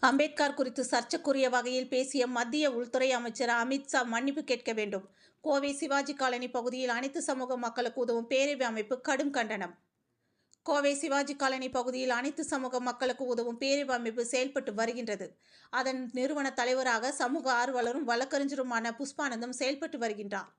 அம்பேத்கர் குறித்து சர்ச்சைக்குரிய வகையில் பேசிய மத்திய உள்துறை அமைச்சர் அமித் ஷா மன்னிப்பு கேட்க வேண்டும். கோவை சிவாஜி காலனி பகுதியில் அனைத்து சமூக மக்களுக்கு உதவும் பேரவை அமைப்பு கடும் கண்டனம். கோவை சிவாஜி காலனி பகுதியில் அனைத்து சமூக மக்களுக்கு உதவும் பேரவை அமைப்பு செயல்பட்டு வருகின்றது. அதன் நிறுவன தலைவராக சமூக ஆர்வலரும் வழக்கறிஞருமான புஷ்பானந்தம் செயல்பட்டு வருகின்றார்.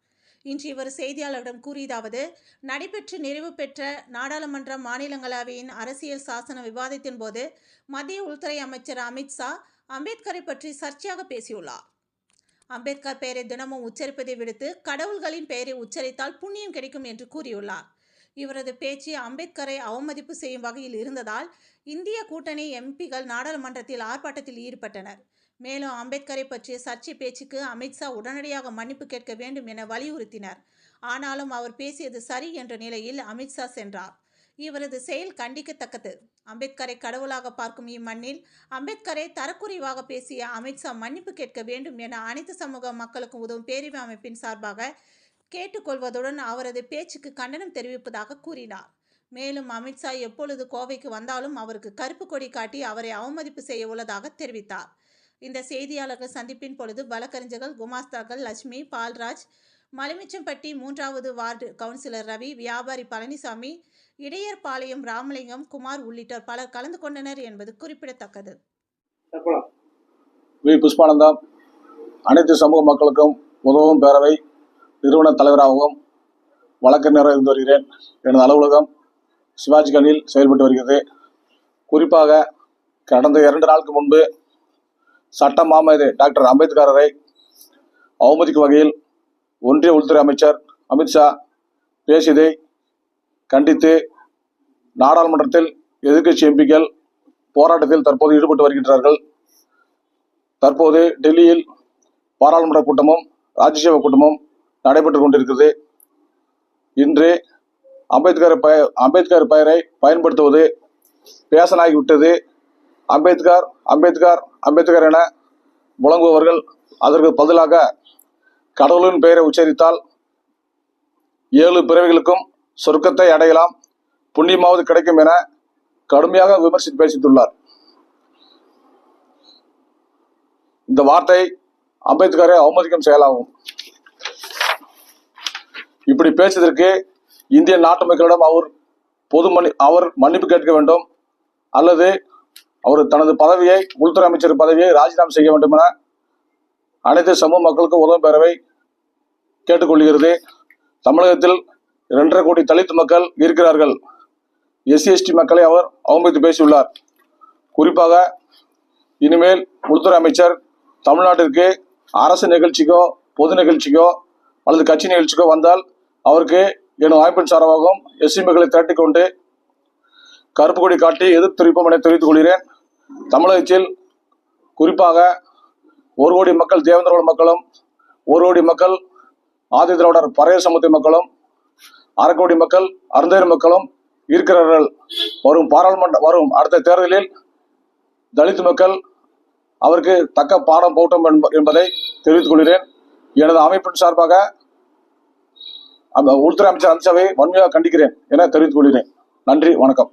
இன்று இவர் செய்தியாளர்களிடம் கூறியதாவது: நடைபெற்று நிறைவு பெற்ற நாடாளுமன்ற மாநிலங்களவையின் அரசியல் சாசன விவாதத்தின் போது மத்திய உள்துறை அமைச்சர் அமித் ஷா அம்பேத்கரை பற்றி சர்ச்சையாக பேசியுள்ளார். அம்பேத்கர் பெயரை தினமும் உச்சரிப்பதை விடுத்து கடவுள்களின் பெயரை உச்சரித்தால் புண்ணியம் கிடைக்கும் என்று கூறியுள்ளார். இவரது பேச்சு அம்பேத்கரை அவமதிப்பு செய்யும் வகையில் இருந்ததால் இந்திய கூட்டணி எம்பிகள் நாடாளுமன்றத்தில் ஆர்ப்பாட்டத்தில் ஈடுபட்டனர். மேலும் அம்பேத்கரை பற்றிய சர்ச்சை பேச்சுக்கு அமித்ஷா உடனடியாக மன்னிப்பு கேட்க வேண்டும் என வலியுறுத்தினர். ஆனாலும் அவர் பேசியது சரி என்ற நிலையில் அமித்ஷா சென்றார். இவரது செயல் கண்டிக்கத்தக்கது. அம்பேத்கரை கடவுளாக பார்க்கும் இம்மண்ணில் அம்பேத்கரை தரக்குறைவாக பேசிய அமித்ஷா மன்னிப்பு கேட்க வேண்டும் என அனைத்து சமூக மக்களுக்கும் உதவும் பேரவை அமைப்பின் சார்பாக கேட்டுக்கொள்வதுடன் அவரது பேச்சுக்கு கண்டனம் தெரிவிப்பதாக கூறினார். மேலும் அமித்ஷா எப்பொழுது கோவைக்கு வந்தாலும் அவருக்கு கருப்பு கொடி காட்டி அவரை அவமதிப்பு செய்ய உள்ளதாக தெரிவித்தார். இந்த செய்தியாளர்கள் சந்திப்பின் பொழுது வழக்கறிஞர்கள், குமாஸ்தார்கள் லட்சுமி, பால்ராஜ், மலைமிச்சம்பட்டி 3வது வார்டு கவுன்சிலர் ரவி, வியாபாரி பழனிசாமி, இடையர்பாளையம் ராமலிங்கம், குமார் உள்ளிட்டோர் பலர் கலந்து கொண்டனர் என்பது குறிப்பிடத்தக்கது. புஷ்பானந்தம் அனைத்து சமூக மக்களுக்கும் உதவும் பேரவை நிறுவன தலைவராகவும் வழக்கறிஞராக இருந்து வருகிறேன். எனது அலுவலகம் சிவாஜி காலனியில் செயல்பட்டு வருகிறது. குறிப்பாக கடந்த 2 நாளுக்கு முன்பு சட்ட மாமேதை டாக்டர் அம்பேத்கரை அவமதிக்கும் வகையில் ஒன்றிய உள்துறை அமைச்சர் அமித்ஷா பேசியதை கண்டித்து நாடாளுமன்றத்தில் எதிர்க்கட்சி எம்பிக்கள் போராட்டத்தில் தற்போது ஈடுபட்டு வருகின்றார்கள். தற்போது டெல்லியில் பாராளுமன்ற கூட்டமும் ராஜ்யசபா கூட்டமும் நடைபெற்றுக் கொண்டிருக்கிறது. இன்று அம்பேத்கர் பெயரை பயன்படுத்துவது பேசனாகிவிட்டது. அம்பேத்கர் அம்பேத்கர் அம்பேத்கர் என முழங்குபவர்கள் அதற்கு பதிலாக கடவுளின் பெயரை உச்சரித்தால் 7 பிறவிகளுக்கும் சொர்க்கத்தை அடையலாம், புண்ணியமாவது கிடைக்கும் என கடுமையாக விமர்சித்து பேசித்துள்ளார். இந்த வார்த்தை அம்பேத்கரை அவமதிக்கும் செயலாகும். இப்படி பேசியதற்கு இந்திய நாட்டு மக்களிடம் அவர் மன்னிப்பு கேட்க வேண்டும், அல்லது அவர் தனது பதவியை, உள்துறை அமைச்சர் பதவியை ராஜினாமா செய்ய வேண்டும் என அனைத்து சமூக மக்களுக்கு உதவும் பேரவை கேட்டுக்கொள்கிறது. தமிழகத்தில் 2.5 கோடி தலித் மக்கள் இருக்கிறார்கள். SC/ST மக்களை அவர் அவமதித்து பேசியுள்ளார். குறிப்பாக இனிமேல் உள்துறை அமைச்சர் தமிழ்நாட்டிற்கு அரசு நிகழ்ச்சிக்கோ, பொது நிகழ்ச்சிக்கோ அல்லது கட்சி நிகழ்ச்சிக்கோ வந்தால் அவருக்கு எனும் வாய்ப்பின் சார்பாகவும் SC மக்களை திரட்டிக் கொண்டு கருப்பு கொடி காட்டி எதிர்ப்பு தெரிவிப்போம் என தெரிவித்துக் கொள்கிறேன். தமிழகத்தில் குறிப்பாக 1 கோடி மக்கள் தேவேந்திர மக்களும், 1 கோடி மக்கள் ஆதி திராவிடர் பறைய சமூக மக்களும், 1/2 கோடி மக்கள் அருந்தேர் மக்களும் இருக்கிறார்கள். வரும் அடுத்த தேர்தலில் தலித் மக்கள் அவருக்கு தக்க பாடம் போட்டும் என்பதை தெரிவித்துக் கொள்கிறேன். எனது அமைப்பின் சார்பாக உள்துறை அமைச்சர் அமித்ஷாவை வன்மையாக கண்டிக்கிறேன் என தெரிவித்துக் கொள்கிறேன். நன்றி, வணக்கம்.